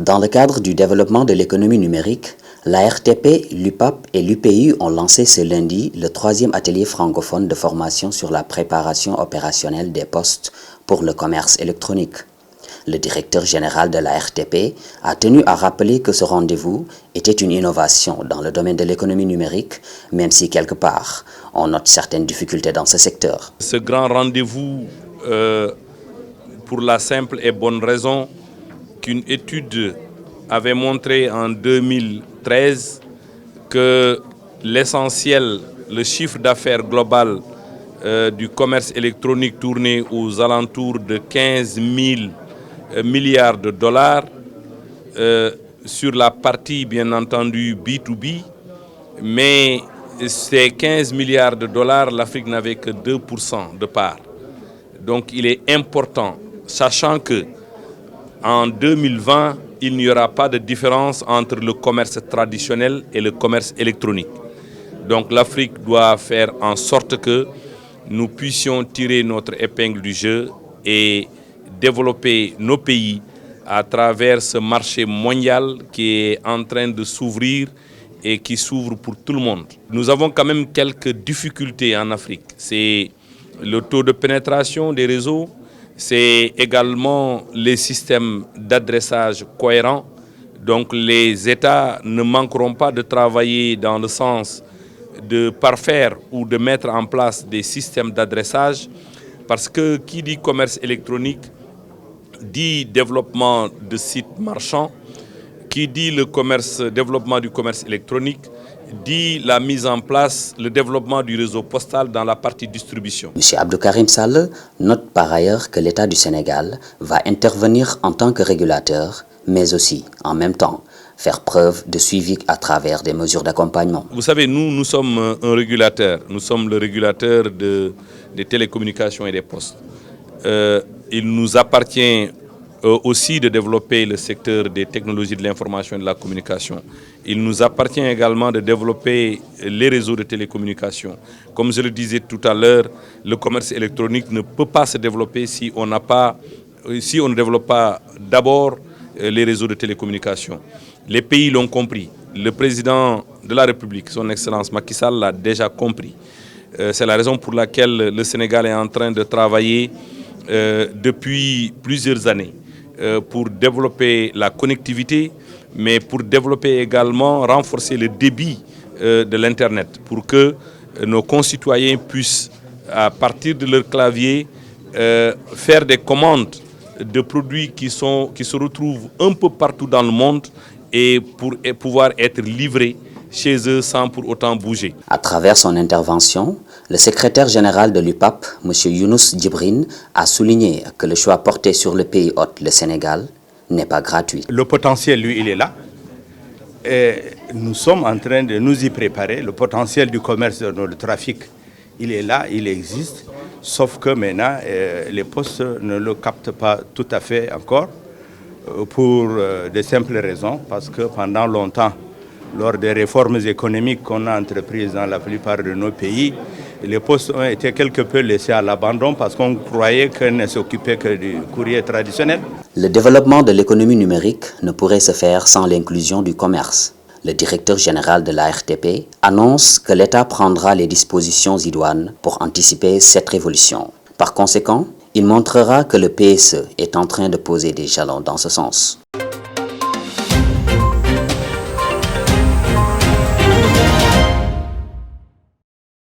Dans le cadre du développement de l'économie numérique, l'ARTP, l'UPAP et l'UPU ont lancé ce lundi le 3e atelier francophone de formation sur la préparation opérationnelle des postes pour le commerce électronique. Le directeur général de l'ARTP a tenu à rappeler que ce rendez-vous était une innovation dans le domaine de l'économie numérique, même si quelque part, on note certaines difficultés dans ce secteur. Ce grand rendez-vous, pour la simple et bonne raison qu'une étude avait montré en 2013 que l'essentiel, le chiffre d'affaires global du commerce électronique tournait aux alentours de 15 000 milliards de dollars sur la partie bien entendu B2B, mais ces 15 milliards de dollars, l'Afrique n'avait que 2% de part. Donc il est important, sachant que en 2020, il n'y aura pas de différence entre le commerce traditionnel et le commerce électronique. Donc l'Afrique doit faire en sorte que nous puissions tirer notre épingle du jeu et développer nos pays à travers ce marché mondial qui est en train de s'ouvrir et qui s'ouvre pour tout le monde. Nous avons quand même quelques difficultés en Afrique. C'est le taux de pénétration des réseaux, c'est également les systèmes d'adressage cohérents. Donc les États ne manqueront pas de travailler dans le sens de parfaire ou de mettre en place des systèmes d'adressage, parce que qui dit commerce électronique dit développement de sites marchands, qui dit le développement du commerce électronique, dit la mise en place, le développement du réseau postal dans la partie distribution. M. Abdou Karim Sall note par ailleurs que l'État du Sénégal va intervenir en tant que régulateur, mais aussi, en même temps, faire preuve de suivi à travers des mesures d'accompagnement. Vous savez, nous sommes un régulateur. Nous sommes le régulateur des télécommunications et des postes. Il nous appartient aussi de développer le secteur des technologies de l'information et de la communication. Il nous appartient également de développer les réseaux de télécommunications. Comme je le disais tout à l'heure, le commerce électronique ne peut pas se développer si on ne développe pas d'abord les réseaux de télécommunications. Les pays l'ont compris. Le président de la République, son Excellence Macky Sall, l'a déjà compris. C'est la raison pour laquelle le Sénégal est en train de travailler depuis plusieurs années pour développer la connectivité, mais pour développer également, renforcer le débit de l'Internet, pour que nos concitoyens puissent, à partir de leur clavier, faire des commandes de produits qui se retrouvent un peu partout dans le monde et pour pouvoir être livrés chez eux sans pour autant bouger. À travers son intervention, le secrétaire général de l'UPAP, M. Younous Djibrine, a souligné que le choix porté sur le pays hôte, le Sénégal, n'est pas gratuit. Le potentiel, lui, il est là. Et nous sommes en train de nous y préparer. Le potentiel du commerce, le trafic, il est là, il existe. Sauf que maintenant, les postes ne le captent pas tout à fait encore pour de simples raisons. Parce que pendant longtemps, lors des réformes économiques qu'on a entreprises dans la plupart de nos pays, les postes ont été quelque peu laissés à l'abandon parce qu'on croyait qu'elles ne s'occupaient que du courrier traditionnel. Le développement de l'économie numérique ne pourrait se faire sans l'inclusion du commerce. Le directeur général de l'ARTP annonce que l'État prendra les dispositions idoines pour anticiper cette révolution. Par conséquent, il montrera que le PSE est en train de poser des jalons dans ce sens.